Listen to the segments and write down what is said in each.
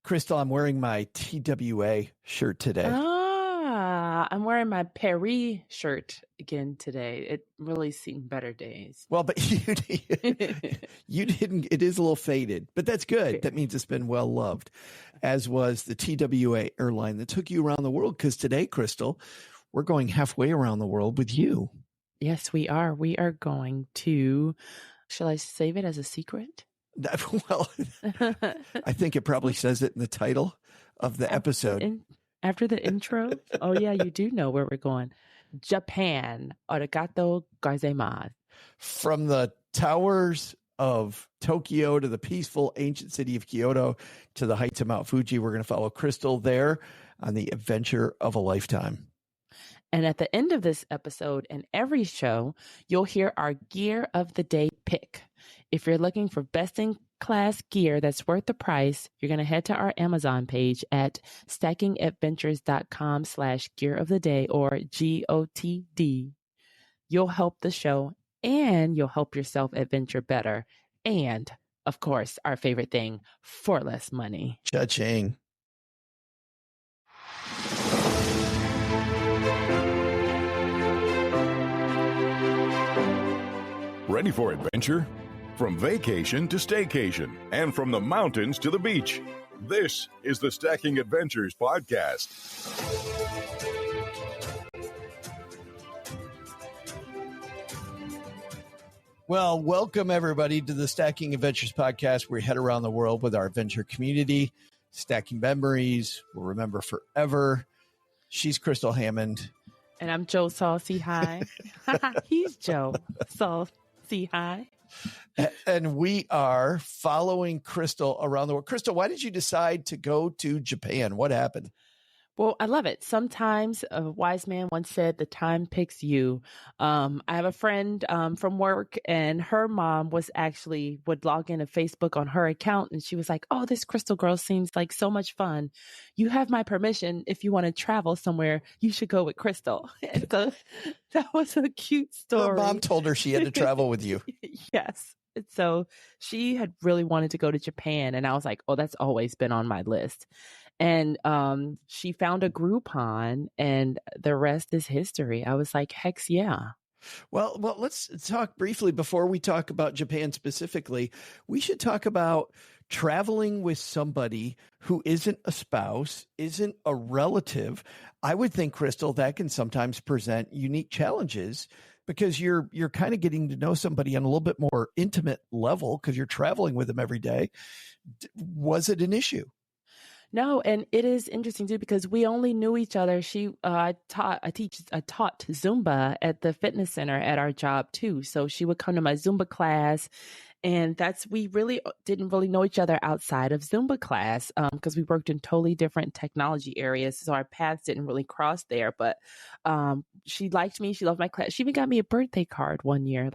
Crystal, I'm wearing my TWA shirt today. I'm wearing my Paris shirt again today. It really seen better days. Well, but you didn't. It is a little faded, but that's good. That means it's been well loved, as was the TWA airline that took you around the world. Because today, Crystal, we're going halfway around the world with you. Yes, we are. We are going to, shall I save it as a secret? Well, I think it probably says it in the title of the episode. After the intro? Oh, yeah, you do know where we're going. Japan. Arigato gozaimasu. From the towers of Tokyo to the peaceful ancient city of Kyoto to the heights of Mount Fuji, we're going to follow Crystal there on the adventure of a lifetime. And at the end of this episode and every show, you'll hear our gear of the day pick. If you're looking for best in class gear that's worth the price, you're going to head to our Amazon page at stackingadventures.com/gear of the day, or GOTD. You'll help the show and you'll help yourself adventure better. And of course, our favorite thing, for less money. Cha-ching. Ready for adventure? From vacation to staycation, and from the mountains to the beach. This is the Stacking Adventures podcast. Well, welcome everybody to the Stacking Adventures podcast, where we head around the world with our adventure community, stacking memories we'll remember forever. She's Crystal Hammond. And I'm Joe saul-sehy. He's Joe saul-sehy. And we are following Crystal around the world. Crystal, why did you decide to go to Japan? What happened? Well, I love it. Sometimes a wise man once said, the time picks you. I have a friend from work, and her mom would log into Facebook on her account, and she was like, oh, this Crystal girl seems like so much fun. You have my permission. If you want to travel somewhere, you should go with Crystal. And so that was a cute story. Her mom told her she had to travel with you. Yes. So she had really wanted to go to Japan, and I was like, oh, that's always been on my list. And she found a Groupon, and the rest is history. I was like, heck yeah. Well, let's talk briefly before we talk about Japan specifically. We should talk about traveling with somebody who isn't a spouse, isn't a relative. I would think, Crystal, that can sometimes present unique challenges because you're kind of getting to know somebody on a little bit more intimate level because you're traveling with them every day. Was it an issue? No, and it is interesting too because we only knew each other. I taught Zumba at the fitness center at our job too. So she would come to my Zumba class, and we really didn't really know each other outside of Zumba class because we worked in totally different technology areas. So our paths didn't really cross there. But she liked me. She loved my class. She even got me a birthday card one year.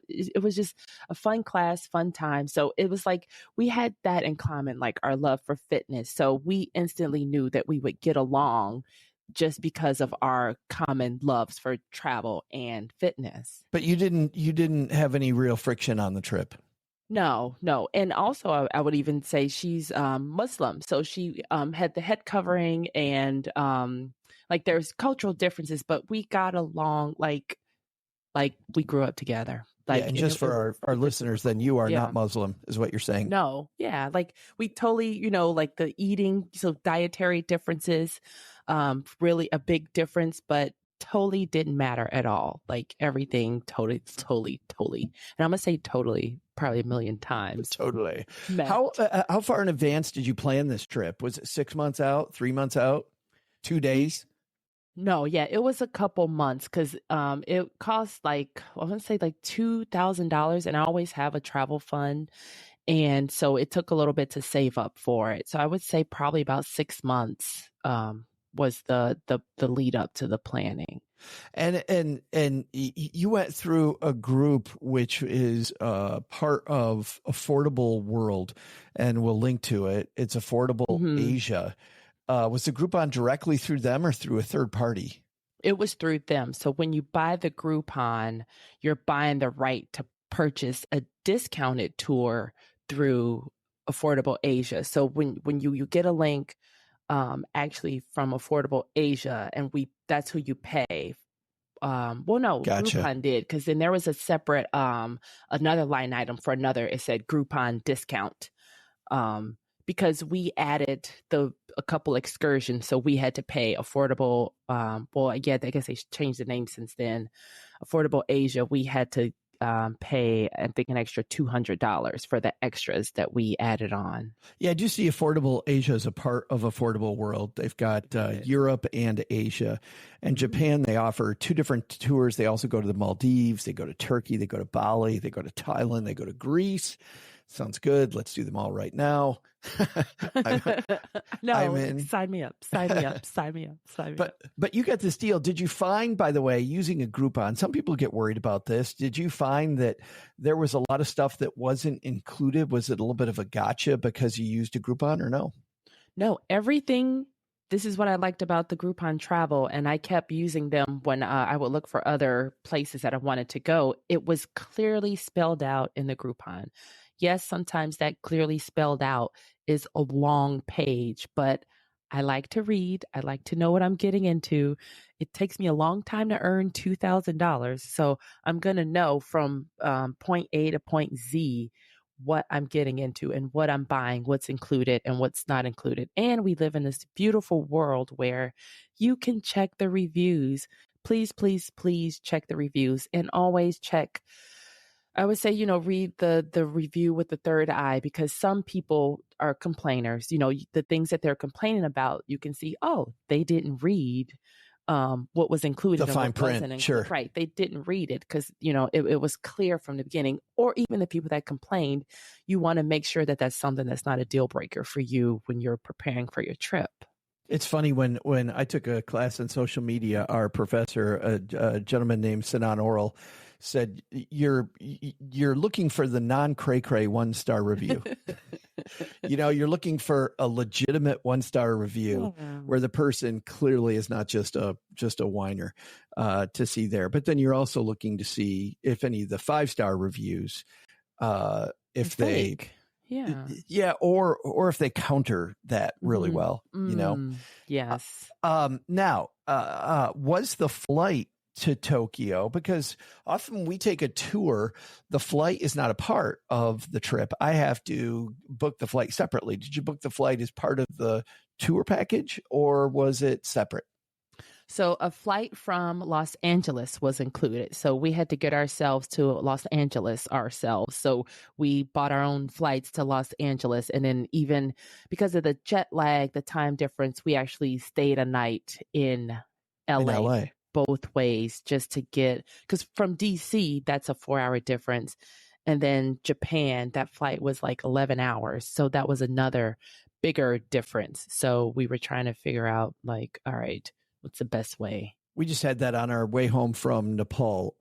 It was just a fun class, fun time. So it was like we had that in common, like our love for fitness. So we instantly knew that we would get along just because of our common loves for travel and fitness. But you didn't have any real friction on the trip. No. And also I would even say she's Muslim. So she had the head covering, and there's cultural differences, but we got along like we grew up together. And just for our listeners, then you are not Muslim, is what you're saying. No. Yeah. We totally, the eating, so dietary differences, really a big difference, but totally didn't matter at all. Everything totally. And I'm going to say totally probably a million times. Totally. How far in advance did you plan this trip? Was it 6 months out, 3 months out, 2 days? No, yeah, it was a couple months because it cost I want to say $2,000, and I always have a travel fund, and so it took a little bit to save up for it. So I would say probably about 6 months was the lead up to the planning. And you went through a group which is part of Affordable World, and we'll link to it. It's Affordable Asia. Was the Groupon directly through them or through a third party? It was through them. So when you buy the Groupon, you're buying the right to purchase a discounted tour through Affordable Asia. So when you get a link actually from Affordable Asia, and that's who you pay. Well, no, Gotcha. Groupon did, because then there was a separate another line item for another. It said Groupon discount, because we added a couple excursions, so we had to pay Affordable. Well, yeah, I guess they changed the name since then. Affordable Asia, we had to pay, I think, an extra $200 for the extras that we added on. Yeah, I do see Affordable Asia as a part of Affordable World. They've got Europe and Asia. And Japan, they offer 2 different tours. They also go to the Maldives. They go to Turkey. They go to Bali. They go to Thailand. They go to Greece. Sounds good. Let's do them all right now. No, sign me up. But you got this deal. Did you find, by the way, using a Groupon, some people get worried about this. Did you find that there was a lot of stuff that wasn't included? Was it a little bit of a gotcha because you used a Groupon, or no? No, everything. This is what I liked about the Groupon travel, and I kept using them when I would look for other places that I wanted to go. It was clearly spelled out in the Groupon. Yes, sometimes that clearly spelled out is a long page, but I like to read. I like to know what I'm getting into. It takes me a long time to earn $2,000. So I'm going to know from point A to point Z what I'm getting into and what I'm buying, what's included and what's not included. And we live in this beautiful world where you can check the reviews. Please, please, please check the reviews, and always check. I would say, read the review with the third eye, because some people are complainers. The things that they're complaining about, you can see, oh, they didn't read what was included. The fine print, sure. Right. They didn't read it because, it was clear from the beginning. Or even the people that complained, you want to make sure that that's something that's not a deal breaker for you when you're preparing for your trip. It's funny, when I took a class in social media, our professor, a gentleman named Sinan Oral, said, you're looking for the non-cray-cray 1-star review. You're looking for a legitimate 1-star review where the person clearly is not just a whiner to see there. But then you're also looking to see if any of the 5-star reviews, if they... Yeah. Or if they counter that really well, Yes. Now, was the flight to Tokyo, because often we take a tour, the flight is not a part of the trip. I have to book the flight separately. Did you book the flight as part of the tour package, or was it separate? So a flight from Los Angeles was included. So we had to get ourselves to Los Angeles ourselves. So we bought our own flights to Los Angeles. And then even because of the jet lag, the time difference, we actually stayed a night in LA. Both ways, just to get, because from DC, that's a 4-hour difference. And then Japan, that flight was like 11 hours. So that was another bigger difference. So we were trying to figure out, like, all right, what's the best way? We just had that on our way home from Nepal.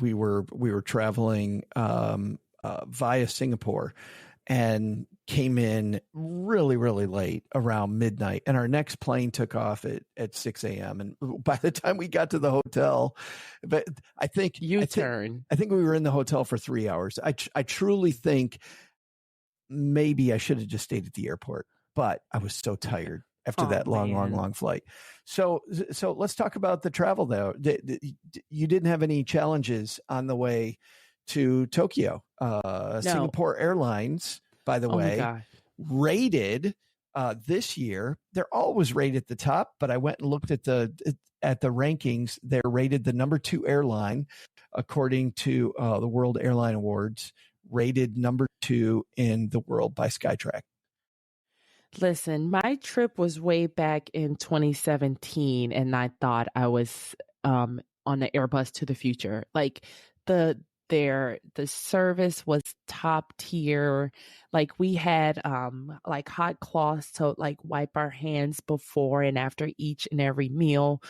We were traveling via Singapore and came in really, really late, around midnight. And our next plane took off at 6 a.m. And by the time we got to the hotel, but I think we were in the hotel for 3 hours. I truly think maybe I should have just stayed at the airport, but I was so tired after that long flight. So let's talk about the travel though. You didn't have any challenges on the way to Tokyo. No. Singapore Airlines, by the way, rated this year. They're always rated at the top, but I went and looked at the rankings. They're rated the number 2 airline according to the World Airline Awards, rated number 2 in the world by Skytrack. Listen, my trip was way back in 2017, and I thought I was on the Airbus to the future. Like the service was top tier. Like we had like hot cloths to like wipe our hands before and after each and every meal.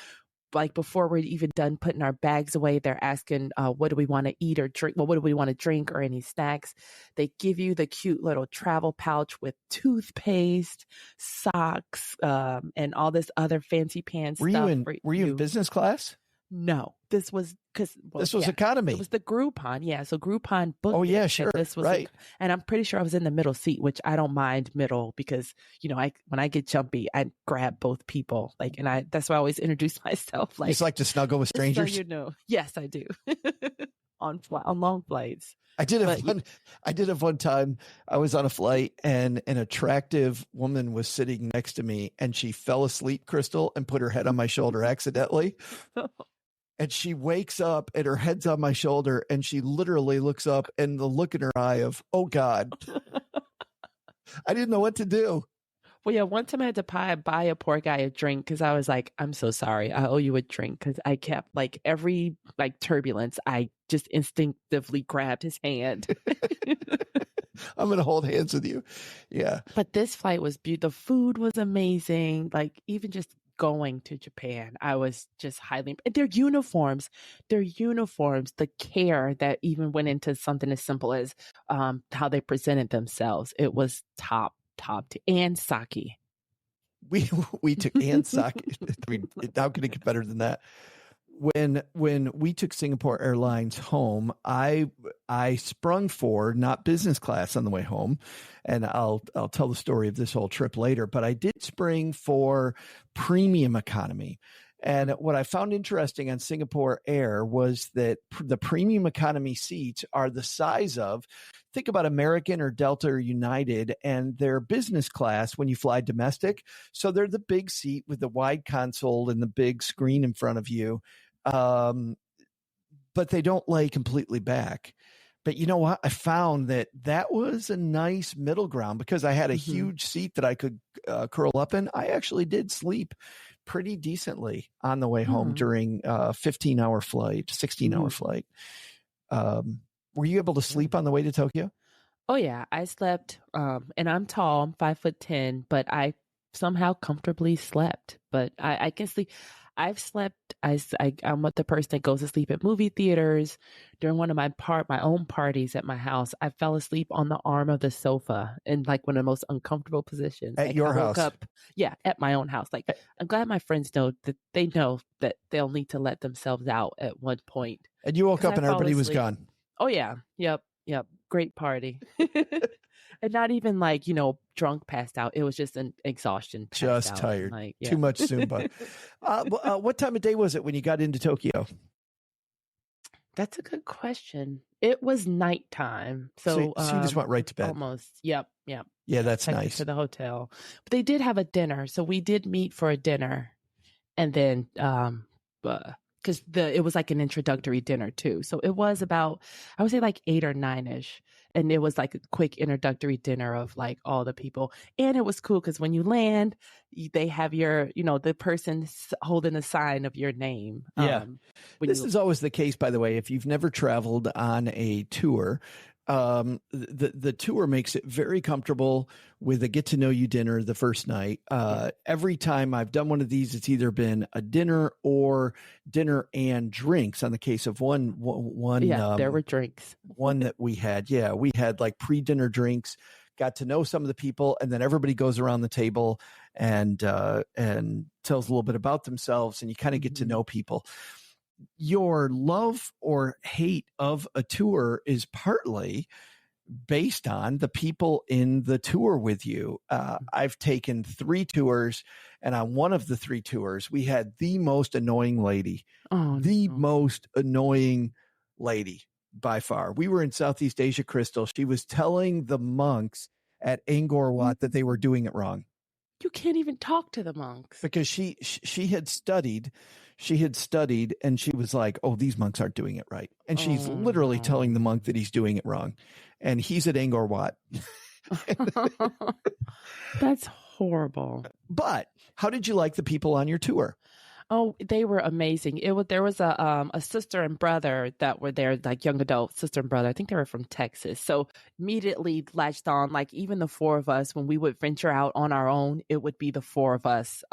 Like before we're even done putting our bags away, they're asking, what do we want to eat or drink? Well, what do we want to drink or any snacks? They give you the cute little travel pouch with toothpaste, socks, and all this other fancy pants stuff. Were you in business class? No, this was because This was economy. It was the Groupon. Yeah. So Groupon booked. Oh, yeah, it, sure. This was right. and I'm pretty sure I was in the middle seat, which I don't mind middle because, when I get jumpy, I grab both people. That's why I always introduce myself. You just like to snuggle with strangers? So Yes, I do. on long flights. I did it one time. I was on a flight and an attractive woman was sitting next to me and she fell asleep, Crystal, and put her head on my shoulder accidentally. And she wakes up and her head's on my shoulder and she literally looks up and the look in her eye of, oh God, I didn't know what to do. Well, yeah, one time I had to buy a poor guy a drink because I was like, I'm so sorry. I owe you a drink because I kept every turbulence. I just instinctively grabbed his hand. I'm going to hold hands with you. Yeah. But this flight was beautiful. The food was amazing. Even just going to Japan, I was just their uniforms, the care that even went into something as simple as how they presented themselves. It was top and sake. We took and sake. I mean, how can it get better than that? When we took Singapore Airlines home, I sprung for not business class on the way home, and I'll tell the story of this whole trip later. But I did spring for premium economy. And what I found interesting on Singapore Air was that the premium economy seats are the size of, think about American or Delta or United, and they're business class when you fly domestic. So they're the big seat with the wide console and the big screen in front of you. But they don't lay completely back. But you know what? I found that was a nice middle ground because I had a huge seat that I could curl up in. I actually did sleep pretty decently on the way home during a 15-hour flight, 16-hour flight. Were you able to sleep on the way to Tokyo? Oh yeah, I slept. And I'm tall, I'm 5'10", but I somehow comfortably slept. But I can sleep. I've slept. I'm the person that goes to sleep at movie theaters. During one of my own parties at my house, I fell asleep on the arm of the sofa in one of the most uncomfortable positions. At your house? At my own house. I'm glad my friends know that they'll need to let themselves out at one point. And you woke up and everybody was gone. Oh yeah. Yep. Great party. And not even drunk, passed out. It was just an exhaustion. Just tired. Too much Zumba. What time of day was it when you got into Tokyo? That's a good question. It was nighttime. So you just went right to bed. Almost. Yep. Yeah, that's nice. To the hotel. But they did have a dinner. So we did meet for a dinner. And then because it was an introductory dinner too. So it was about, I would say 8 or 9-ish. And it was a quick introductory dinner of all the people. And it was cool because when you land, they have your, the person holding a sign of your name. Yeah. This is always the case, by the way, if you've never traveled on a tour. The tour makes it very comfortable with a get to know you dinner the first night. Every time I've done one of these, it's either been a dinner or dinner and drinks. On the case of one, there were drinks. One that we had, we had pre-dinner drinks, got to know some of the people, and then everybody goes around the table and tells a little bit about themselves, and you kind of get to know people. Your love or hate of a tour is partly based on the people in the tour with you. I've taken 3 tours, and on one of the 3 tours, we had the most annoying lady, most annoying lady by far. We were in Southeast Asia, Crystal. She was telling the monks at Angkor Wat that they were doing it wrong. You can't even talk to the monks because she had studied. She had studied and she was like, oh, these monks aren't doing it right. And she's literally telling the monk that he's doing it wrong. And he's at Angkor Wat. That's horrible. But how did you like the people on your tour? Oh, they were amazing. There was a sister and brother that were there, young adult sister and brother. I think they were from Texas. So immediately latched on, even the 4 of us, when we would venture out on our own, it would be the 4 of us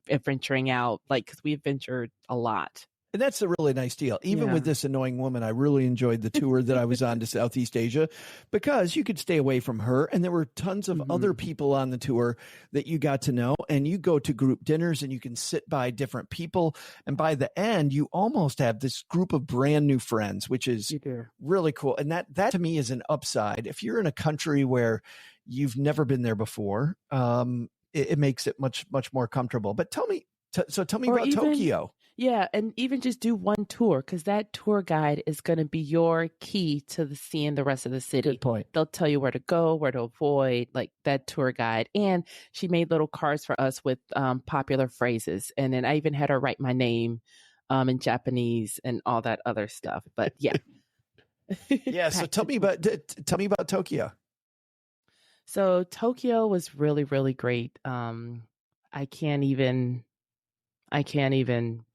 venturing out, because we adventured a lot. And that's a really nice deal. Even with this annoying woman, I really enjoyed the tour that I was on to Southeast Asia because you could stay away from her. And there were tons of other people on the tour that you got to know. And you go to group dinners and you can sit by different people. And by the end, you almost have this group of brand new friends, which is really cool. And that to me is an upside. If you're in a country where you've never been there before, it makes it much, much more comfortable. But tell me about Tokyo. Yeah, and even just do one tour, because that tour guide is going to be your key to seeing the rest of the city. Good point. They'll tell you where to go, where to avoid, like that tour guide. And she made little cards for us with popular phrases. And then I even had her write my name in Japanese and all that other stuff. But yeah. Yeah, so tell me about Tokyo. So Tokyo was really, really great. I can't even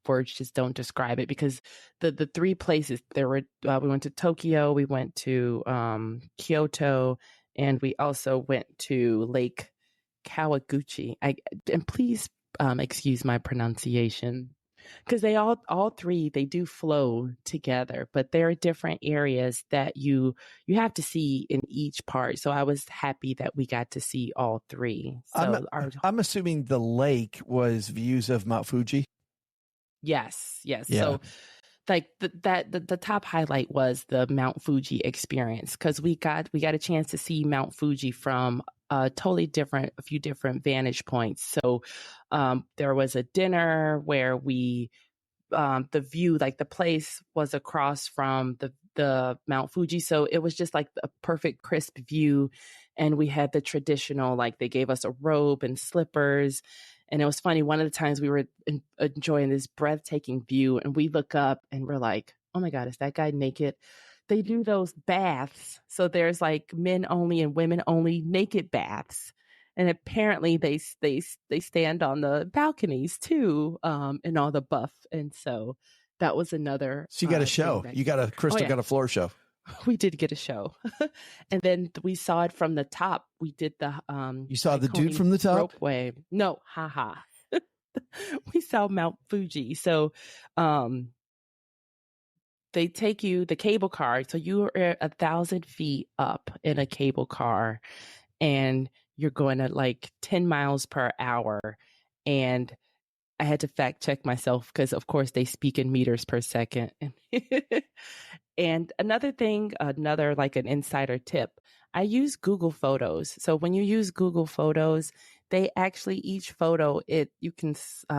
words just don't describe it, because the three places there were, we went to Tokyo, we went to Kyoto, and we also went to Lake Kawaguchi. And please excuse my pronunciation, because they all three, they do flow together, but there are different areas that you have to see in each part. So I was happy that we got to see all three. So I'm assuming the lake was views of Mount Fuji. Yes. Yeah. So like the top highlight was the Mount Fuji experience, because we got a chance to see Mount Fuji from a few different vantage points. So there was a dinner where we the view, like the place was across from the Mount Fuji, so it was just like a perfect crisp view. And we had the traditional, like they gave us a robe and slippers. And it was funny, one of the times we were enjoying this breathtaking view, and we look up and we're like, oh my God, is that guy naked? They do those baths. So there's like men only and women only naked baths. And apparently they stand on the balconies too, and all the buff. And so that was another. So you got a show. Crystal got a floor show. We did get a show. And then we saw it from the top. We did the you saw the dude from the top? Ropeway. No, haha. We saw Mount Fuji. So they take you the cable car. So you are 1,000 feet up in a cable car, and you're going at like 10 miles per hour. And I had to fact check myself, because of course they speak in meters per second. And another like an insider tip, I use Google Photos. So when you use Google Photos, they actually, each photo, you can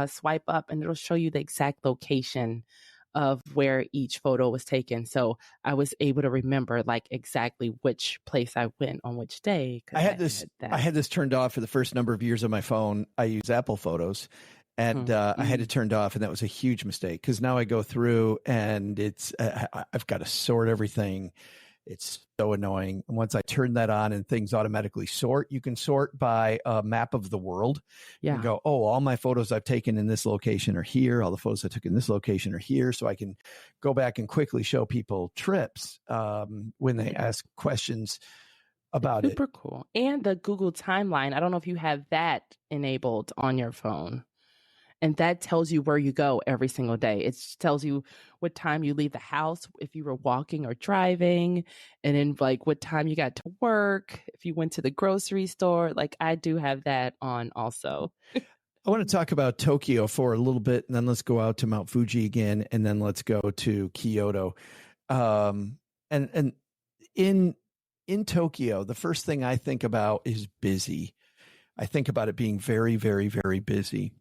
swipe up and it'll show you the exact location of where each photo was taken. So I was able to remember like exactly which place I went on which day. I had this turned off for the first number of years on my phone. I use Apple Photos. And I had it turned off, and that was a huge mistake, because now I go through and I've got to sort everything. It's so annoying. And once I turn that on and things automatically sort, you can sort by a map of the world. Yeah. And go, oh, all my photos I've taken in this location are here. All the photos I took in this location are here. So I can go back and quickly show people trips when they ask questions about it. Super cool. And the Google timeline, I don't know if you have that enabled on your phone. And that tells you where you go every single day. It tells you what time you leave the house, if you were walking or driving, and then like what time you got to work, if you went to the grocery store. Like I do have that on also. I want to talk about Tokyo for a little bit, and then let's go out to Mount Fuji again, and then let's go to Kyoto. And in Tokyo, the first thing I think about is busy. I think about it being very, very, very busy.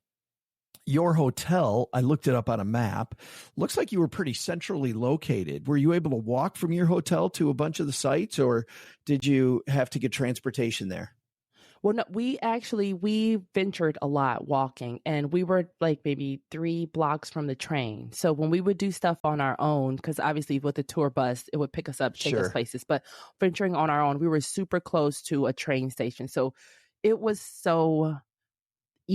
Your hotel, I looked it up on a map, looks like you were pretty centrally located. Were you able to walk from your hotel to a bunch of the sites, or did you have to get transportation there? Well, no, we ventured a lot walking, and we were like maybe 3 blocks from the train. So when we would do stuff on our own, because obviously with the tour bus, it would pick us up, take us places, but venturing on our own, we were super close to a train station. So it was so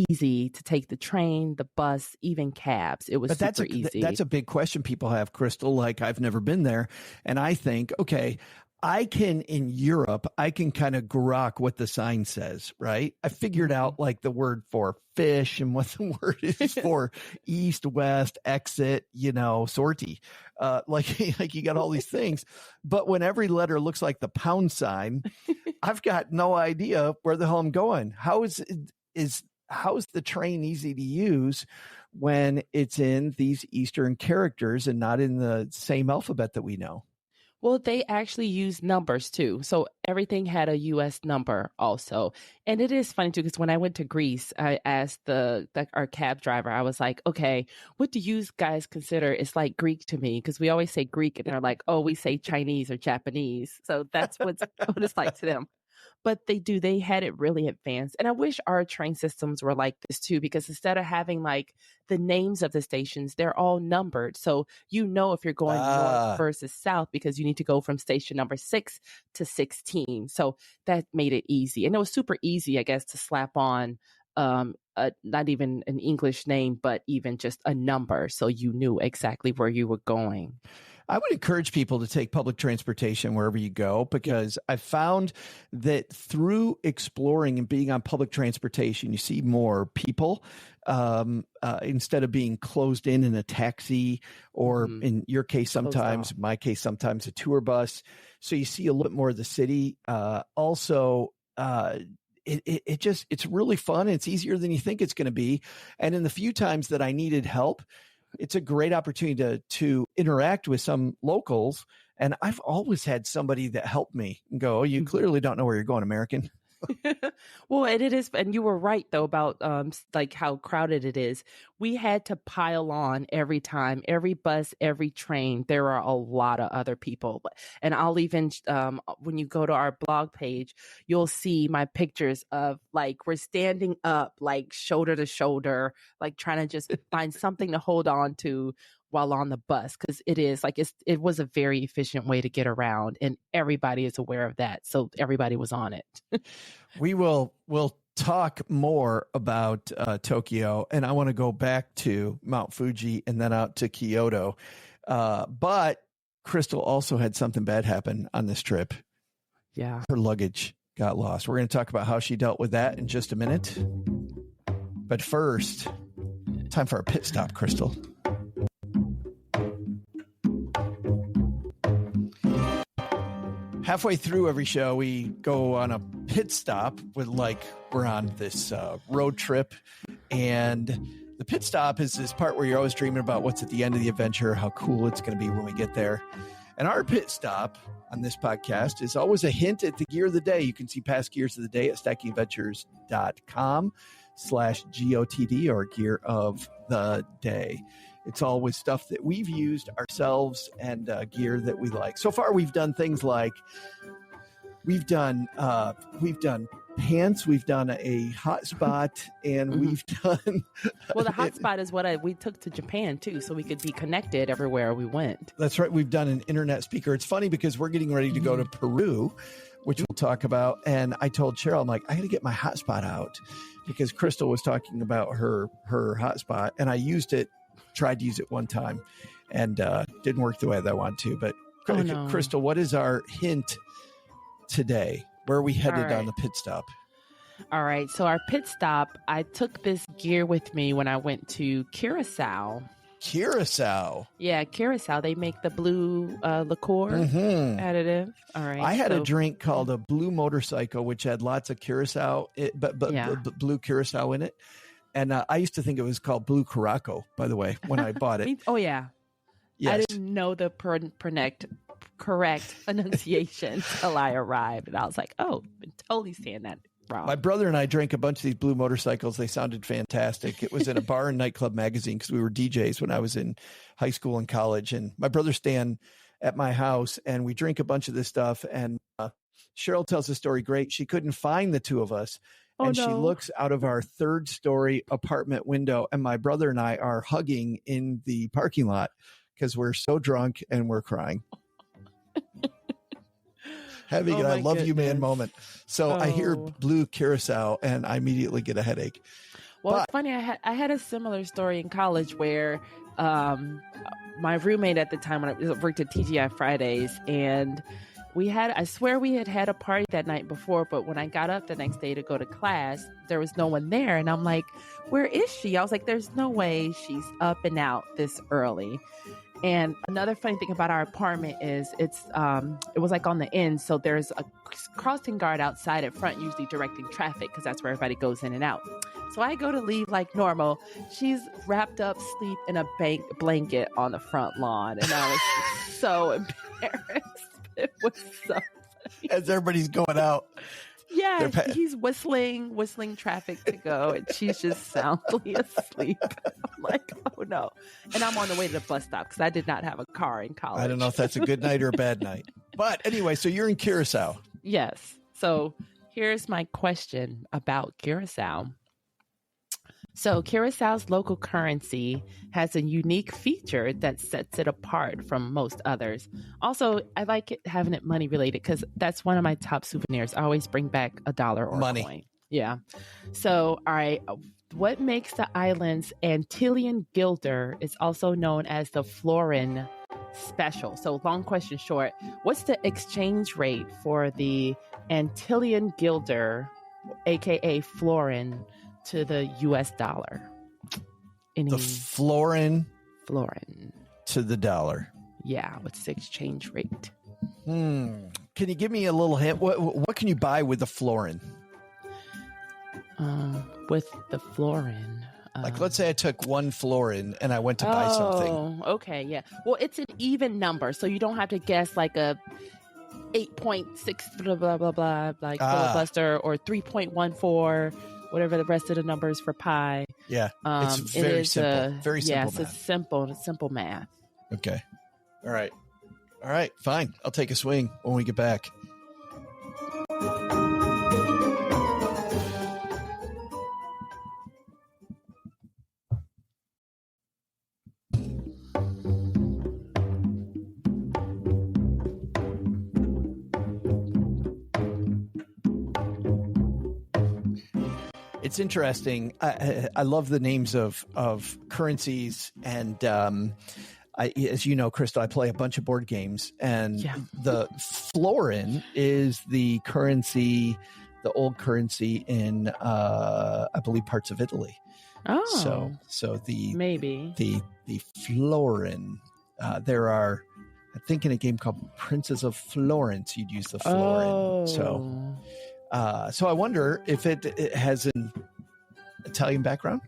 easy to take the train, the bus, even cabs. It was super easy. That's a big question people have, Crystal. Like, I've never been there. And I think, okay, I can, in Europe, I can kind of grok what the sign says, right? I figured out like the word for fish and what the word is for east, west, exit, sortie. Like you got all these things. But when every letter looks like the pound sign, I've got no idea where the hell I'm going. How's the train easy to use when it's in these Eastern characters and not in the same alphabet that we know? Well, they actually use numbers too. So everything had a US number also. And it is funny too, because when I went to Greece, I asked our cab driver, I was like, okay, what do you guys consider is like Greek to me? Because we always say Greek and they're like, oh, we say Chinese or Japanese. So that's what it's like to them. But they had it really advanced. And I wish our train systems were like this too, because instead of having like the names of the stations, they're all numbered. So if you're going north versus south, because you need to go from station number 6 to 16. So that made it easy. And it was super easy, I guess, to slap on not even an English name, but even just a number. So you knew exactly where you were going. I would encourage people to take public transportation wherever you go, because I found that through exploring and being on public transportation, you see more people instead of being closed in a taxi, or in your case, sometimes, in my case, sometimes a tour bus. So you see a little bit more of the city. It's really fun. It's easier than you think it's going to be. And in the few times that I needed help, it's a great opportunity to interact with some locals. And I've always had somebody that helped me and go, oh, you clearly don't know where you're going, American. Well, and it is, and you were right though about like how crowded it is. We had to pile on every time, every bus, every train. There are a lot of other people, and I'll even when you go to our blog page, you'll see my pictures of like we're standing up, like shoulder to shoulder, like trying to just find something to hold on to while on the bus, because it was a very efficient way to get around, and everybody is aware of that. So everybody was on it. We'll talk more about Tokyo, and I want to go back to Mount Fuji and then out to Kyoto. But Crystal also had something bad happen on this trip. Yeah. Her luggage got lost. We're going to talk about how she dealt with that in just a minute. But first, time for a pit stop, Crystal. Halfway through every show, we go on a pit stop with we're on this road trip. And the pit stop is this part where you're always dreaming about what's at the end of the adventure, how cool it's going to be when we get there. And our pit stop on this podcast is always a hint at the gear of the day. You can see past gears of the day at stackingadventures.com/GOTD or gear of the day. It's always stuff that we've used ourselves and gear that we like. So far, we've done things like we've done pants, we've done a hotspot, and we've done. Well, the hotspot is what we took to Japan too, so we could be connected everywhere we went. That's right. We've done an internet speaker. It's funny because we're getting ready to go to Peru, which we'll talk about. And I told Cheryl, I'm like, I got to get my hotspot out because Crystal was talking about her hotspot, and I used it. Tried to use it one time and didn't work the way that I wanted to. But Crystal, what is our hint today? Where are we headed on the pit stop? All right. So our pit stop, I took this gear with me when I went to Curacao. Curacao. Yeah, Curacao. They make the blue liqueur additive. All right. I had a drink called a blue motorcycle, which had lots of Curacao, but blue Curacao in it. And I used to think it was called Blue Caraco, by the way, when I bought it. Oh, yeah. Yes. I didn't know the correct pronunciation until I arrived. And I was like, oh, I've been totally saying that wrong. My brother and I drank a bunch of these blue motorcycles. They sounded fantastic. It was in a bar and nightclub magazine because we were DJs when I was in high school and college. And my brother's staying at my house, and we drink a bunch of this stuff. And Cheryl tells the story great. She couldn't find the two of us. And she looks out of our third-story apartment window, and my brother and I are hugging in the parking lot because we're so drunk and we're crying. Having an I love you, man moment. So I hear blue Curacao, and I immediately get a headache. Well, it's funny. I had a similar story in college where my roommate at the time, when I worked at TGI Fridays, and I swear we had a party that night before, but when I got up the next day to go to class, there was no one there. And I'm like, where is she? I was like, there's no way she's up and out this early. And another funny thing about our apartment is it was like on the end. So there's a crossing guard outside at front, usually directing traffic because that's where everybody goes in and out. So I go to leave like normal. She's wrapped up, asleep in a blanket on the front lawn. And I was so embarrassed. It was so funny. As everybody's going out. Yeah, he's whistling traffic to go, and she's just soundly asleep. I'm like, oh no. And I'm on the way to the bus stop because I did not have a car in college. I don't know if that's a good night or a bad night. But anyway, so you're in Curacao. Yes. So here's my question about Curacao. So Curaçao's local currency has a unique feature that sets it apart from most others. Also, I like it having it money related because that's one of my top souvenirs. I always bring back $1 or money. A coin. Yeah. So, all right. What makes the island's Antillean guilder is also known as the florin special? So long question short, what's the exchange rate for the Antillean aka florin, to the US dollar? The florin to the dollar. Yeah, what's the exchange rate? Can you give me a little hint? What can you buy with the florin? With the florin. Like, let's say I took 1 florin and I went to buy something. Oh, okay, yeah. Well, it's an even number, so you don't have to guess like a 8.6 blah blah blah blah like filibuster or 3.14, whatever the rest of the numbers for pi. Yeah, it's very simple. Very simple. Yes, math. It's simple math. Okay. All right. Fine. I'll take a swing when we get back. It's interesting. I love the names of currencies, and as you know, Crystal, I play a bunch of board games, and the florin is the currency, the old currency in I believe parts of Italy. Oh, so the florin. There are, I think, in a game called Princes of Florence, you'd use the florin. So I wonder if it has an Italian background.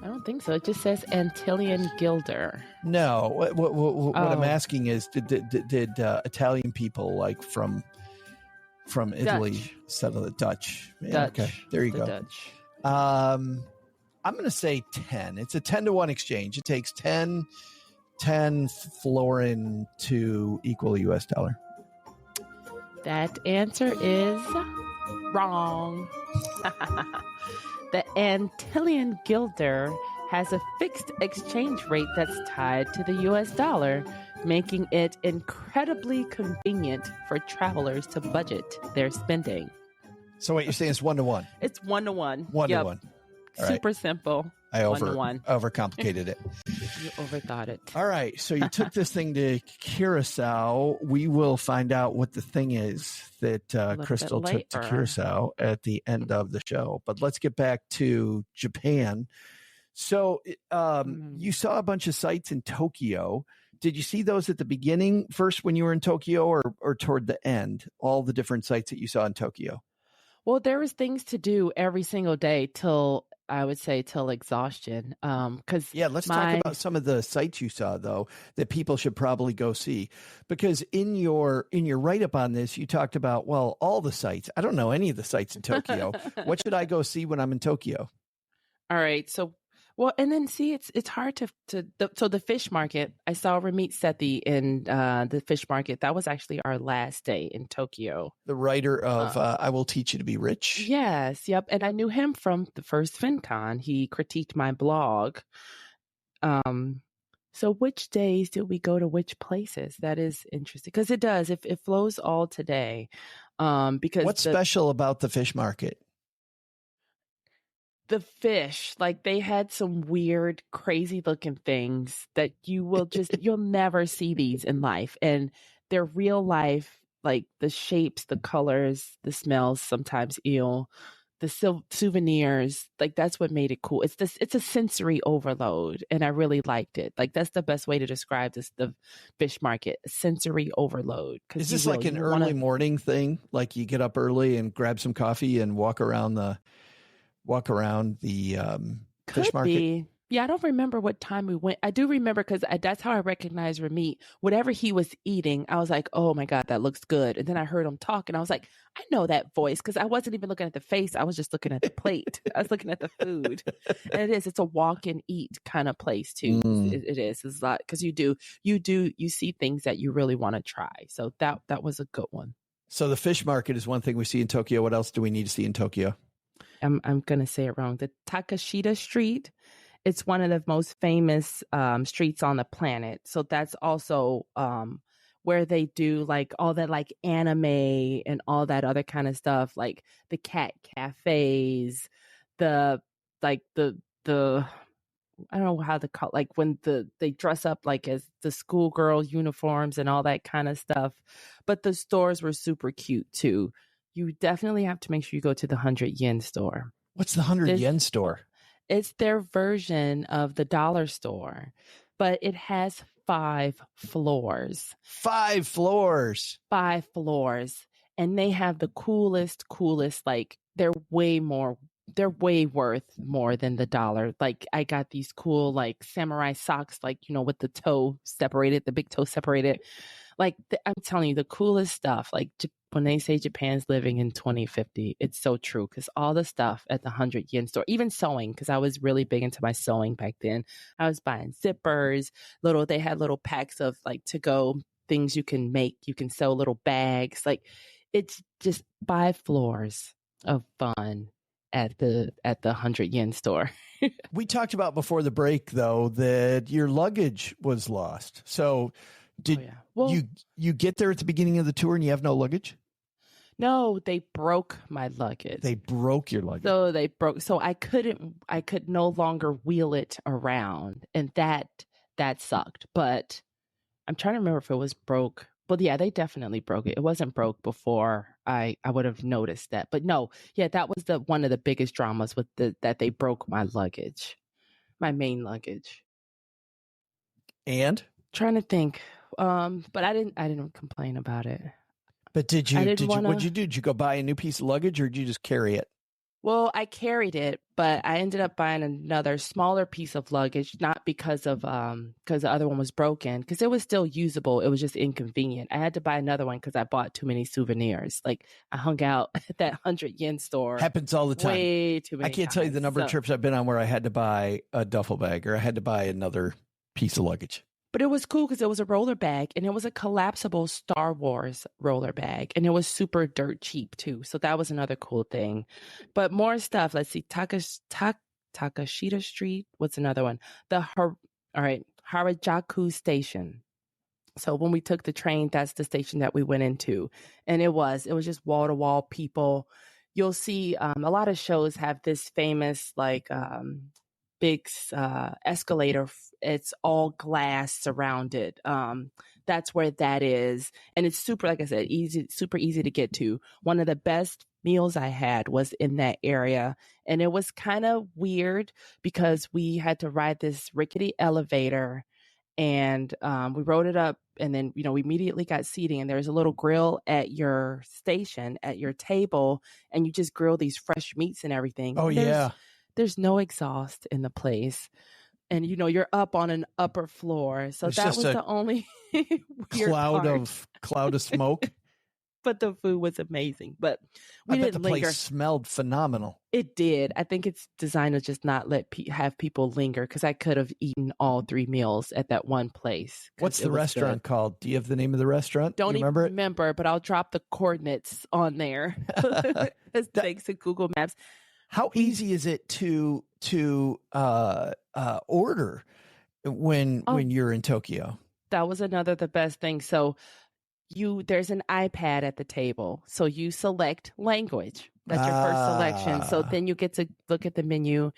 I don't think so. It just says Antillean guilder. No, what I'm asking is, did Italian people like from Italy settle the Dutch? Yeah, okay, there you go. Dutch. I'm going to say 10. It's a 10-to-1 exchange. It takes 10 florin to equal a US dollar. That answer is wrong. The Antillean guilder has a fixed exchange rate that's tied to the US dollar, making it incredibly convenient for travelers to budget their spending. So what you're saying is 1-to-1? It's 1-to-1. 1-to-1. Super simple. I overcomplicated it. You overthought it. All right. So you took this thing to Curacao. We will find out what the thing is that Crystal took to Curacao at the end of the show. But let's get back to Japan. So you saw a bunch of sites in Tokyo. Did you see those at the beginning first when you were in Tokyo, or toward the end, all the different sites that you saw in Tokyo? Well, there was things to do every single day till exhaustion. Let's talk about some of the sites you saw, though, that people should probably go see, because in your write-up on this, you talked about, well, all the sites. I don't know any of the sites in Tokyo. What should I go see when I'm in Tokyo? All right. So, well, and then see, it's hard so the fish market, I saw Ramit Sethi in the fish market. That was actually our last day in Tokyo. The writer of I Will Teach You to Be Rich. Yes. Yep. And I knew him from the first FinCon. He critiqued my blog. So which days did we go to which places? That is interesting, because it does. If it flows all today. Because what's special about the fish market? The fish, like, they had some weird, crazy looking things that you'll never see these in life. And they're real life, like the shapes, the colors, the smells, sometimes ill, the souvenirs. Like that's what made it cool. It's a sensory overload, and I really liked it. Like that's the best way to describe this, the fish market, sensory overload. Is this like an early morning thing? Like you get up early and grab some coffee and walk around the fish market? Be. Yeah, I don't remember what time we went. I do remember because that's how I recognized Ramit. Whatever he was eating, I was like, oh my God, that looks good. And then I heard him talk and I was like, I know that voice, because I wasn't even looking at the face. I was just looking at the plate. I was looking at the food. And it's a walk and eat kind of place too. It is. It's a lot, because you see things that you really want to try. So that was a good one. So the fish market is one thing we see in Tokyo. What else do we need to see in Tokyo? I'm going to say it wrong. The Takashita Street. It's one of the most famous streets on the planet. So that's also where they do like all that like anime and all that other kind of stuff, like the cat cafes, the I don't know how to call, like when they dress up like as the schoolgirl uniforms and all that kind of stuff. But the stores were super cute too. You definitely have to make sure you go to the 100 yen store. What's the 100 yen store? It's their version of the dollar store, but it has 5 floors. 5 floors. 5 floors. And they have the coolest, like they're way worth more than the dollar. Like I got these cool like samurai socks, like, with the toe separated, the big toe separated. Like I'm telling you, the coolest stuff. Like when they say Japan's living in 2050, it's so true, because all the stuff at the 100 yen store, even sewing, because I was really big into my sewing back then. I was buying zippers, they had little packs of like to go things you can make. You can sew little bags. Like it's just 5 floors of fun at the 100 yen store. We talked about before the break though that your luggage was lost. So you get there at the beginning of the tour and you have no luggage? No, they broke my luggage. They broke your luggage. So I could no longer wheel it around, and that sucked. But I'm trying to remember if it was broke. But yeah, they definitely broke it. It wasn't broke before I would have noticed that. But no, yeah, that was one of the biggest dramas with that they broke my luggage, my main luggage. And trying to think. But I didn't complain about it. But what'd you do? Did you go buy a new piece of luggage, or did you just carry it? Well, I carried it, but I ended up buying another smaller piece of luggage, not because the other one was broken, because it was still usable. It was just inconvenient. I had to buy another one because I bought too many souvenirs. Like I hung out at that 100 yen store. Happens all the time. Way too many I can't tell you the number of trips I've been on where I had to buy a duffel bag or I had to buy another piece of luggage. But it was cool because it was a roller bag, and it was a collapsible Star Wars roller bag, and it was super dirt cheap too. So that was another cool thing. But more stuff. Let's see. Takashita Street. What's another one? Harajuku Station. So when we took the train, that's the station that we went into, and it was just wall to wall people. You'll see a lot of shows have this famous like big escalator. It's all glass surrounded. That's where that is. And it's super, like I said, super easy to get to. One of the best meals I had was in that area. And it was kind of weird because we had to ride this rickety elevator, and we rode it up, and then, we immediately got seating, and there's a little grill at your station, at your table, and you just grill these fresh meats and everything. Oh, yeah. There's no exhaust in the place. And, you're up on an upper floor. So that was the only cloud of smoke. But the food was amazing. But I bet the place smelled phenomenal. It did. I think it's designed to just not have people linger, because I could have eaten all 3 meals at that one place. What's the restaurant called? Do you have the name of the restaurant? Don't even remember, but I'll drop the coordinates on there. Thanks to Google Maps. How easy is it to order when you're in Tokyo? That was the best thing. So there's an iPad at the table. So you select language. That's your first selection. So then you get to look at the menu,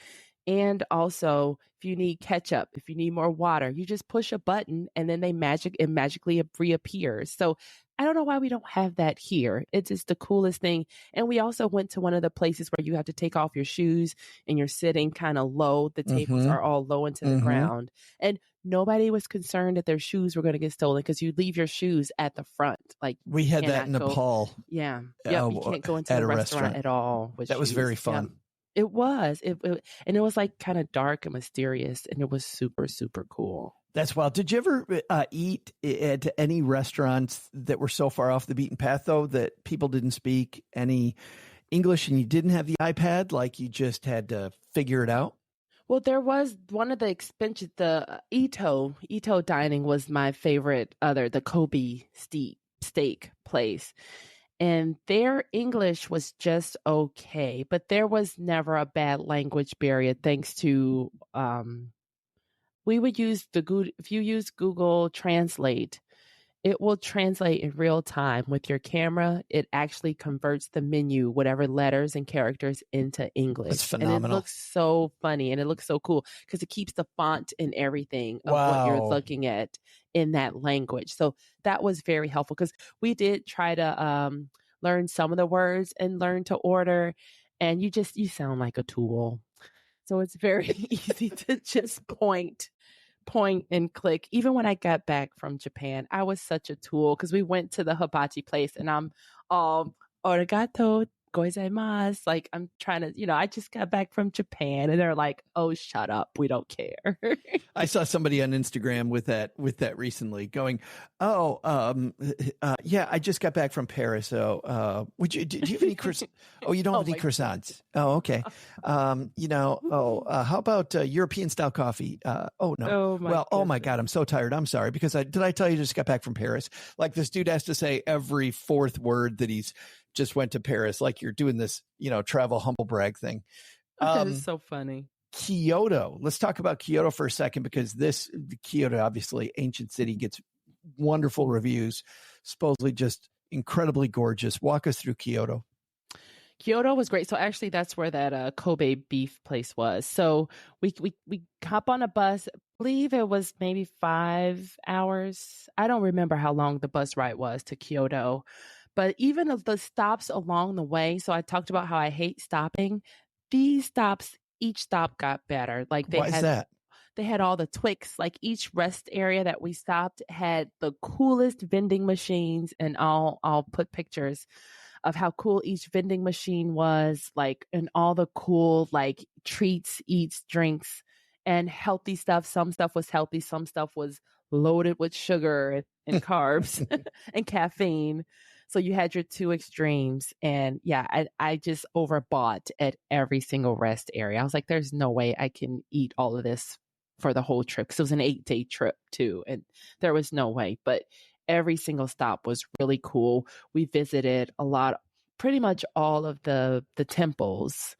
And also, if you need ketchup, if you need more water, you just push a button and then it magically reappears. So I don't know why we don't have that here. It's just the coolest thing. And we also went to one of the places where you have to take off your shoes and you're sitting kind of low. The tables are all low into the ground. And nobody was concerned that their shoes were going to get stolen because you leave your shoes at the front. Like we had that in Nepal. Yeah. Yep. You can't go into the restaurant at all with that shoes. was very fun. Yep. It was. And it was like kind of dark and mysterious, and it was super, super cool. That's wild. Did you ever eat at any restaurants that were so far off the beaten path, though, that people didn't speak any English and you didn't have the iPad, like you just had to figure it out? Well, there was one of the expensive, the Ito dining was my favorite the Kobe steak place. And their English was just okay, but there was never a bad language barrier thanks to, we would use if you use Google Translate, it will translate in real time with your camera. It actually converts the menu, whatever letters and characters, into English. That's phenomenal. And it looks so funny and it looks so cool because it keeps the font and everything of what you're looking at in that language. So that was very helpful because we did try to learn some of the words and learn to order. And you sound like a tool. So it's very easy to just point and click. Even when I got back from Japan, I was such a tool because we went to the hibachi place and I'm arigato gozaimasu. Like I'm trying to, I just got back from Japan and they're like, oh, shut up. We don't care. I saw somebody on Instagram with that recently going, yeah, I just got back from Paris. So, do you have any croissants? Oh, you don't have any croissants. Oh, okay. How about European style coffee? Oh no. Oh my God, I'm so tired. I'm sorry because did I tell you I just got back from Paris? Like this dude has to say every fourth word that he's just went to Paris, like you're doing this, travel humble brag thing. That is so funny. Kyoto. Let's talk about Kyoto for a second because Kyoto, obviously ancient city, gets wonderful reviews, supposedly just incredibly gorgeous. Walk us through Kyoto. Kyoto was great. So actually that's where that Kobe beef place was. So we hop on a bus. I believe it was maybe 5 hours. I don't remember how long the bus ride was to Kyoto. But even of the stops along the way, so I talked about how I hate stopping. These stops, each stop got better. Like Why is that? They had all the Twix. Like each rest area that we stopped had the coolest vending machines, and I'll put pictures of how cool each vending machine was, like, and all the cool like treats, eats, drinks, and healthy stuff. Some stuff was healthy, some stuff was loaded with sugar and carbs and caffeine. So you had your two extremes. And yeah, I just overbought at every single rest area. I was like, there's no way I can eat all of this for the whole trip. Because it was an 8-day trip too. And there was no way. But every single stop was really cool. We visited pretty much all of the temples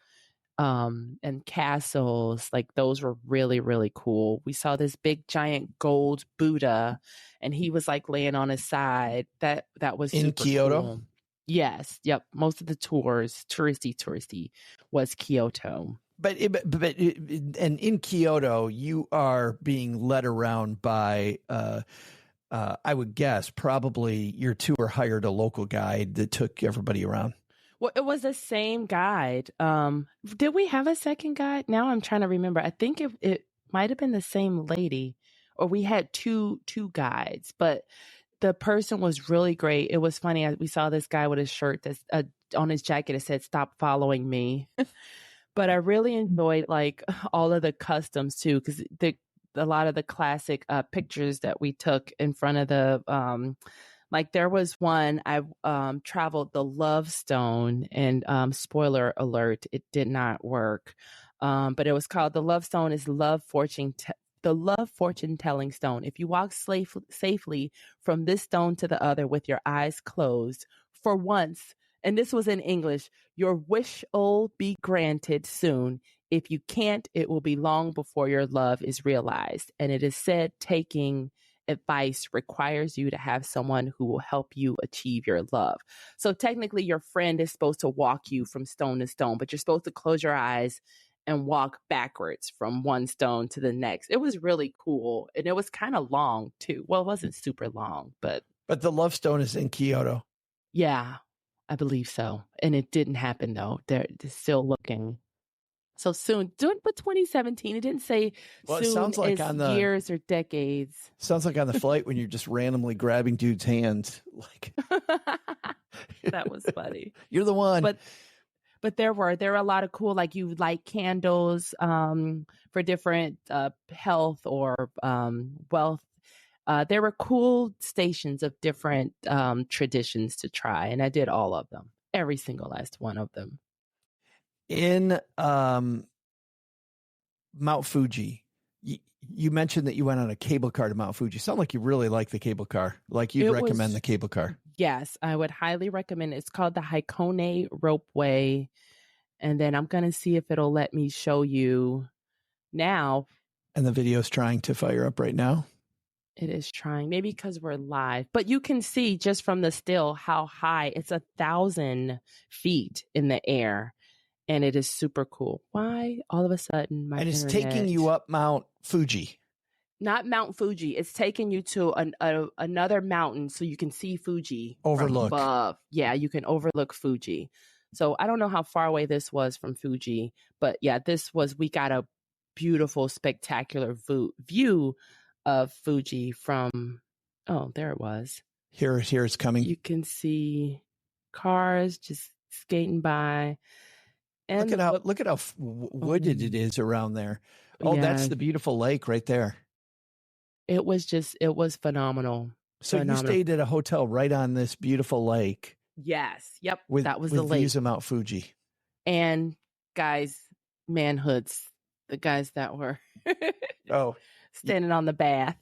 and castles. Like those were really, really cool. We saw this big giant gold Buddha and he was like laying on his side. That was in super Kyoto. Cool. Yes. Yep. Most of the touristy was Kyoto. But in Kyoto, you are being led around by, I would guess, probably your tour hired a local guide that took everybody around. Well, it was the same guide. Did we have a second guide? Now I'm trying to remember. I think it might have been the same lady, or we had two guides, but the person was really great. It was funny. We saw this guy with a shirt that's on his jacket. It said, "Stop following me." But I really enjoyed like all of the customs too, because a lot of the classic pictures that we took in front of the like there was one I traveled the Love Stone, and spoiler alert, it did not work. But it was called the Love Stone is the love fortune telling stone. If you walk safely from this stone to the other with your eyes closed for once, and this was in English, your wish will be granted soon. If you can't, it will be long before your love is realized. And it is said taking advice requires you to have someone who will help you achieve your love. So technically your friend is supposed to walk you from stone to stone, but you're supposed to close your eyes and walk backwards from one stone to the next. It was really cool. And it was kind of long too. Well, it wasn't super long, but the Love Stone is in Kyoto. yeah, I believe so. And it didn't happen though. They're still looking. So soon, but 2017. It didn't say Well, it soon sounds like as on the years or decades. sounds like on the flight when you're just randomly grabbing dudes' hands, like That was funny. you're the one. But there were a lot of cool, like you light candles for different health or wealth. There were cool stations of different traditions to try, and I did all of them, every single last one of them. In Mount Fuji, you mentioned that you went on a cable car to Mount Fuji. Sound like you really like the cable car. Like you'd recommend the cable car. Yes, I would highly recommend it. It's called the Hakone Ropeway. And then I'm going to see if it'll let me show you now. And the video's trying to fire up right now. It is trying, maybe because we're live, but you can see just from the still how high. It's 1,000 feet in the air, and it is super cool. Why all of a sudden my and it's taking you up Mount Fuji? Not Mount Fuji. It's taking you to another mountain so you can see Fuji Overlook. from above. Yeah, you can overlook Fuji. So I don't know how far away this was from Fuji, but yeah, we got a beautiful, spectacular view of Fuji from, oh, there it was. Here it's coming. You can see cars just skating by. And look at how wooded it is around there. Oh, yeah. That's the beautiful lake right there. It was phenomenal. So you stayed at a hotel right on this beautiful lake. Yes. Yep. That was with the lake. Views of Mount Fuji. And guys, manhoods, the guys that were standing on the bath.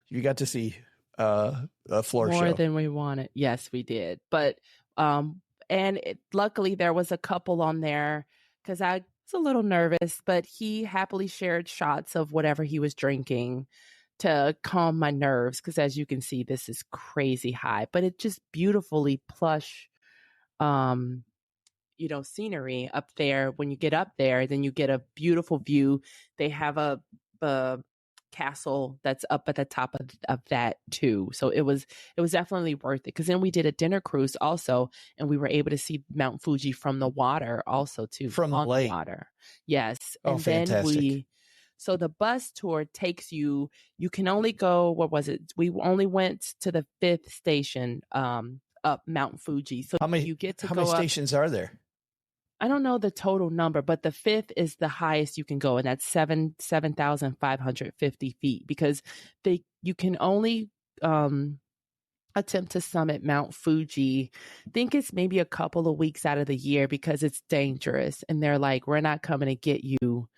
You got to see a floor show. More than we wanted. Yes, we did. But luckily there was a couple on there because I was a little nervous, but he happily shared shots of whatever he was drinking to calm my nerves, because as you can see, this is crazy high, but it just beautifully plush, scenery up there. When you get up there, then you get a beautiful view. They have a castle that's up at the top of that too. So it was definitely worth it, because then we did a dinner cruise also, and we were able to see Mount Fuji from the water also too. From the lake. Water. Yes. Oh, and fantastic. Then so the bus tour takes you can only go, what was it? We only went to the 5th station up Mount Fuji. So how many stations are there? I don't know the total number, but the 5th is the highest you can go, and that's 7,550 feet, because you can only attempt to summit Mount Fuji. I think it's maybe a couple of weeks out of the year because it's dangerous, and they're like, we're not coming to get you.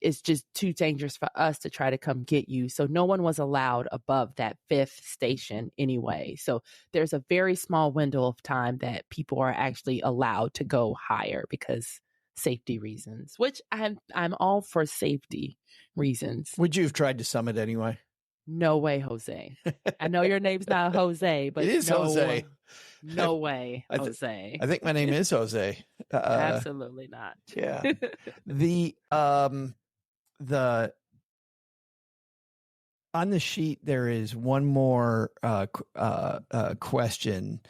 It's just too dangerous for us to try to come get you. So no one was allowed above that 5th station anyway. So there's a very small window of time that people are actually allowed to go higher because safety reasons, which I'm all for safety reasons. Would you have tried to summit anyway? No way, Jose. I know your name's not Jose, but it is Jose. No way, Jose. I think my name is Jose. Absolutely not. Yeah. The on the sheet there is one more question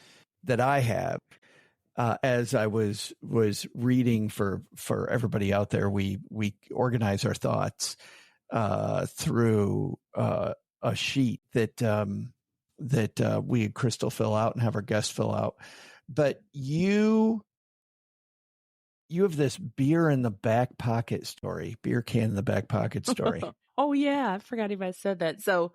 that I have. As I was reading for everybody out there, we organize our thoughts through a sheet that we and Crystal fill out and have our guests fill out. But you have this beer can in the back pocket story. Oh yeah, I forgot if I said that. So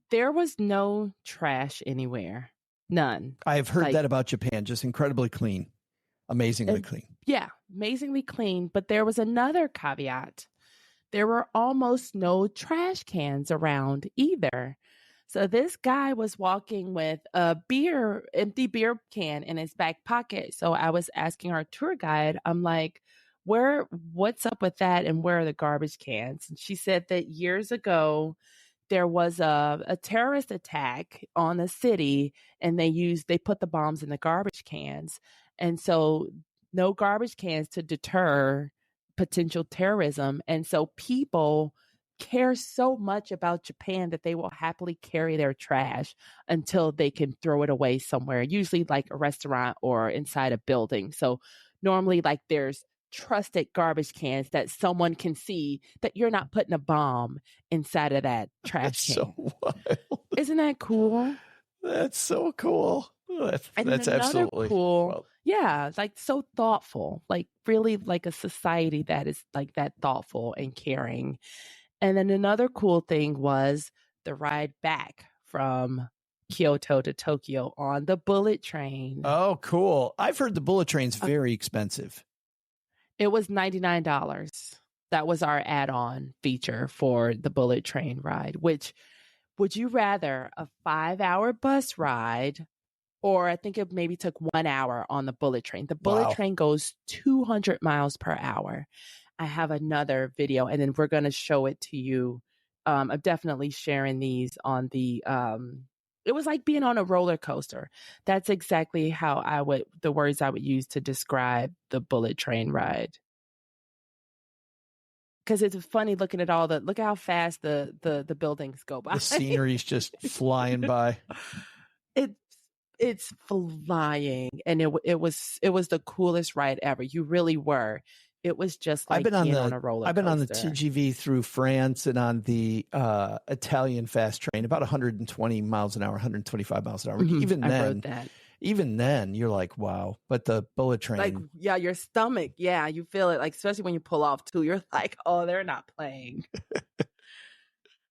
there was no trash anywhere. None. I've heard that about Japan. Just incredibly clean. Amazingly clean. Yeah, amazingly clean. But there was another caveat. There were almost no trash cans around either. So this guy was walking with a empty beer can in his back pocket. So I was asking our tour guide, I'm like, what's up with that? And where are the garbage cans? And she said that years ago, there was a terrorist attack on the city, and they put the bombs in the garbage cans. And so no garbage cans to deter potential terrorism. And so people care so much about Japan that they will happily carry their trash until they can throw it away somewhere, usually like a restaurant or inside a building. So normally like there's trusted garbage cans that someone can see that you're not putting a bomb inside of that trash That's can. so wild. Isn't that cool? That's so cool. That's absolutely cool. Well, yeah, like so thoughtful, like really like a society that is like that thoughtful and caring. And then another cool thing was the ride back from Kyoto to Tokyo on the bullet train. oh, cool. I've heard the bullet train's very expensive. It was $99. That was our add-on feature for the bullet train ride, which would you rather a 5-hour bus ride, or I think it maybe took 1 hour on the bullet train. The bullet Wow. train goes 200 miles per hour. I have another video, and then we're going to show it to you. I'm definitely sharing these on the, it was like being on a roller coaster. That's exactly how the words I would use to describe the bullet train ride. Because it's funny looking at look how fast the buildings go by. The scenery's just flying by. It's flying, and it was the coolest ride ever. You really were. It was just like being on a roller coaster. I've been on the TGV through France and on the Italian fast train, about 120 miles an hour, 125 miles an hour. Mm-hmm. Even then, you're like, wow. But the bullet train, like, yeah, your stomach, yeah, you feel it. Like, especially when you pull off too, you're like, oh, they're not playing.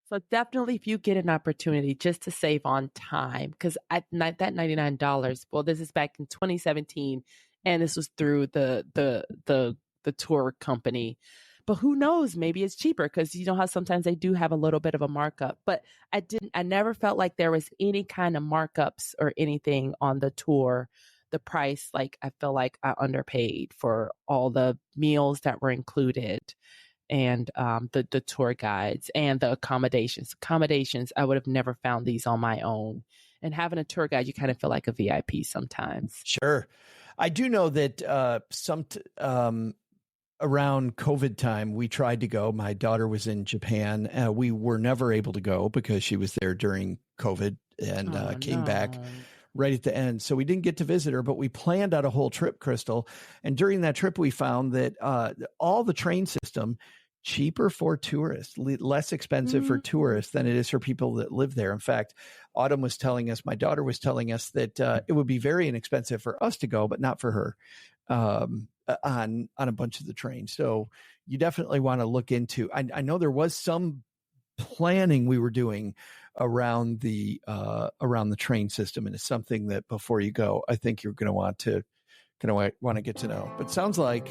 So definitely, if you get an opportunity just to save on time, because at that $99, well, this is back in 2017, and this was through the tour company. But who knows? Maybe it's cheaper, because you know how sometimes they do have a little bit of a markup. But I never felt like there was any kind of markups or anything on the tour. The price, like, I feel like I underpaid for all the meals that were included, and the tour guides and the accommodations. I would have never found these on my own. And having a tour guide, you kind of feel like a VIP sometimes. Sure. I do know that around COVID time, we tried to go. My daughter was in Japan. We were never able to go because she was there during COVID and came back right at the end. So we didn't get to visit her, but we planned out a whole trip, Crystal. And during that trip, we found that all the train system, cheaper for tourists, less expensive for tourists than it is for people that live there. In fact, Autumn was telling us, my daughter was telling us that it would be very inexpensive for us to go, but not for her. On a bunch of the trains. So you definitely want to look into, I know there was some planning we were doing around the train system, and it's something that before you go, I think you're going to want to get to know. But sounds like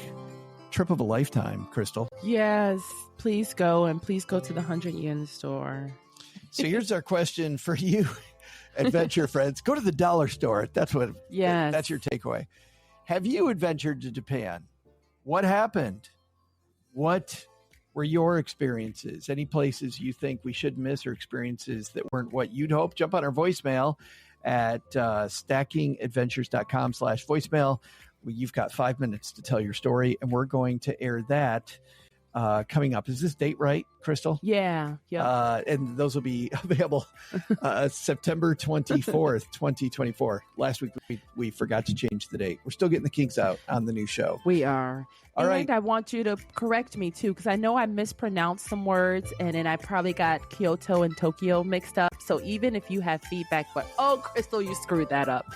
trip of a lifetime, Crystal. Yes, please go, and please go to the 100 yen store. So here's our question for you, adventure friends. Go to the dollar store. That's your takeaway. Have you adventured to Japan? What happened? What were your experiences? Any places you think we should miss, or experiences that weren't what you'd hope? Jump on our voicemail at stackingadventures.com/voicemail. You've got 5 minutes to tell your story, and we're going to air that coming up. Is this date right, Crystal? Yeah. And those will be available September 24th, 2024. Last week, we forgot to change the date. We're still getting the kinks out on the new show. We are. All right. I want you to correct me, too, because I know I mispronounced some words, and then I probably got Kyoto and Tokyo mixed up. So even if you have feedback, but, oh, Crystal, you screwed that up.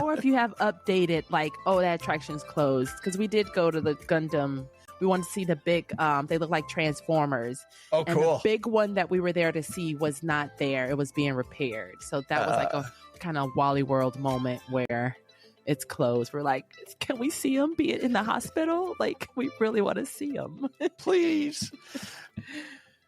Or if you have updated, like, oh, that attraction's closed, because we did go to the Gundam. We wanted to see the big, they look like Transformers. Oh, and cool. The big one that we were there to see was not there. It was being repaired. So that was like a kind of Wally World moment where it's closed. We're like, can we see him be in the hospital? Like, we really want to see him. Please.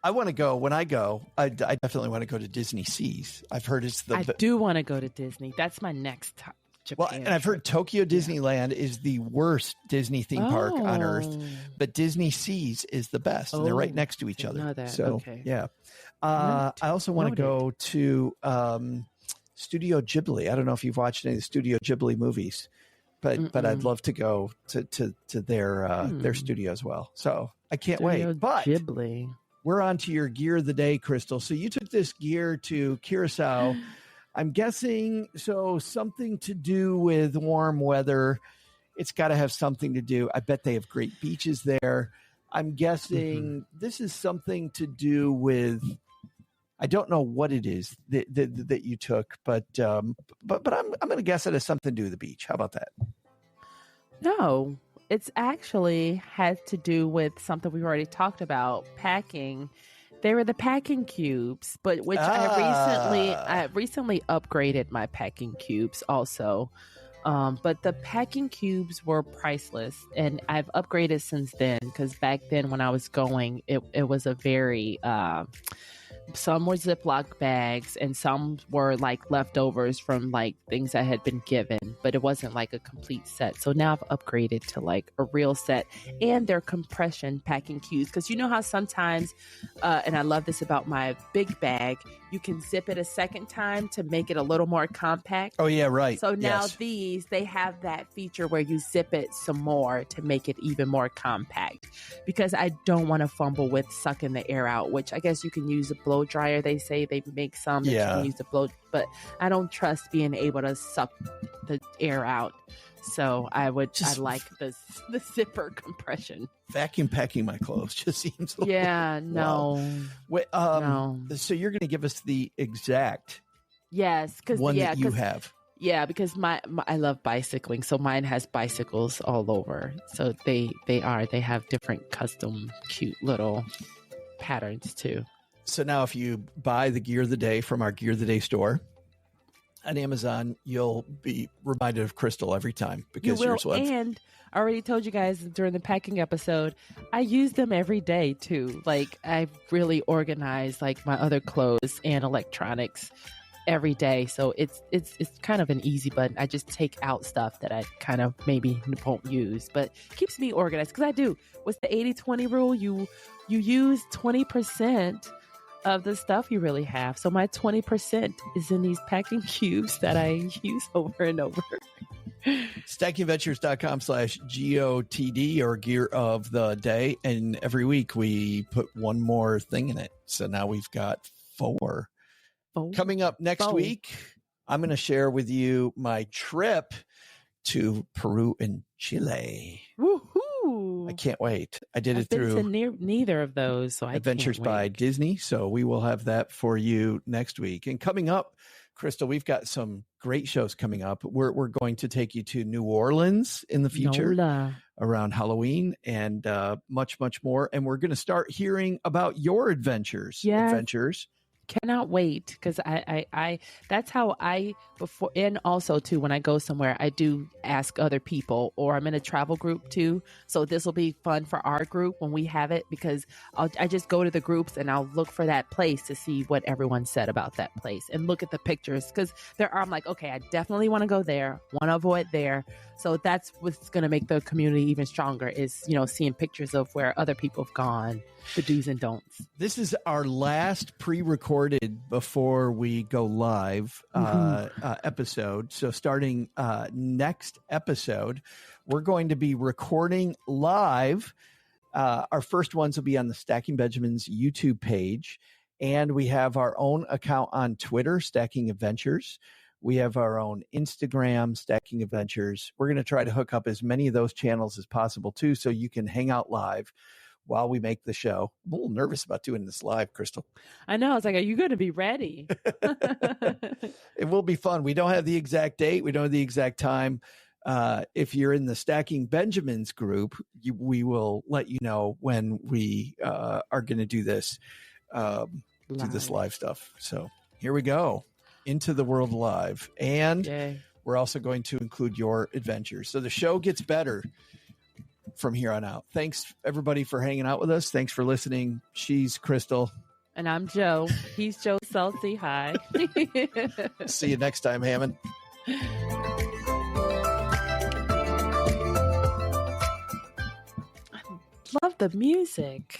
I want to go. When I go, I definitely want to go to Disney Seas. I've heard it's I do want to go to Disney. That's my next time. Japan and I've heard Tokyo Disneyland is the worst Disney theme park on earth, but Disney Seas is the best. And they're right next to each other. So, yeah. I also want to go to Studio Ghibli. I don't know if you've watched any of the Studio Ghibli movies, but I'd love to go to their studio as well. So I can't wait. But Ghibli. We're on to your gear of the day, Crystal. So you took this gear to Curacao. I'm guessing something to do with warm weather. It's got to have something to do. I bet they have great beaches there. I'm guessing this is something to do with. I don't know what it is that you took, but I'm going to guess it has something to do with the beach. How about that? No, it's actually has to do with something we've already talked about, packing. They were the packing cubes, but which I recently upgraded my packing cubes also. But the packing cubes were priceless, and I've upgraded since then because back then when I was going, it was a very some were Ziploc bags and some were like leftovers from like things that had been given, but it wasn't like a complete set. So now I've upgraded to like a real set, and they're compression packing cubes. Cause you know how sometimes, and I love this about my big bag, you can zip it a second time to make it a little more compact. Oh yeah, right. So now these, they have that feature where you zip it some more to make it even more compact, because I don't want to fumble with sucking the air out, which I guess you can use a blow dryer. They say they make some that you can use the blow, but I don't trust being able to suck the air out. So I like the zipper compression. Vacuum packing my clothes just seems no. Wait, no. So you're going to give us the exact one that you have. Yeah, because my I love bicycling, so mine has bicycles all over. So they have different custom cute little patterns too. So now if you buy the Gear of the Day from our Gear of the Day store on Amazon, you'll be reminded of Crystal every time because yours was. And I already told you guys during the packing episode, I use them every day too. Like I've really organized like my other clothes and electronics every day. So it's kind of an easy button. I just take out stuff that I kind of maybe won't use, but keeps me organized because I do. What's the 80-20 rule? You use 20% of the stuff you really have. So my 20% is in these packing cubes that I use over and over. StackingAdventures.com/GOTD or Gear of the Day. And every week we put one more thing in it. So now we've got four. Coming up next week, I'm going to share with you my trip to Peru and Chile. Woohoo! I can't wait. I did I've it through neither of those, so Adventures by Disney. So we will have that for you next week. And coming up, Crystal, we've got some great shows coming up. We're going to take you to New Orleans in the future around Halloween and much, much more. And we're going to start hearing about your adventures. Cannot wait, because I that's how I before, and also too when I go somewhere I do ask other people, or I'm in a travel group too, so this will be fun for our group when we have it, because I just go to the groups and I'll look for that place to see what everyone said about that place and look at the pictures, because I'm like, okay, I definitely want to go there, want to avoid there. So that's what's going to make the community even stronger, is seeing pictures of where other people have gone, the do's and don'ts. This is our last pre-recorded before we go live episode. So starting next episode, we're going to be recording live. Our first ones will be on the Stacking Benjamins YouTube page. And we have our own account on Twitter, Stacking Adventures. We have our own Instagram, Stacking Adventures. We're going to try to hook up as many of those channels as possible too, so you can hang out live while we make the show. I'm a little nervous about doing this live, Crystal. I know. I was like, are you going to be ready? It will be fun. We don't have the exact date. We don't have the exact time. If you're in the Stacking Benjamins group, we will let you know when we are going to do this, live stuff. So here we go. Into the world live. And we're also going to include your adventures. So the show gets better from here on out. Thanks everybody for hanging out with us. Thanks for listening. She's Crystal. And I'm Joe. He's Joe saul-sehy. See you next time, Hammond. I love the music.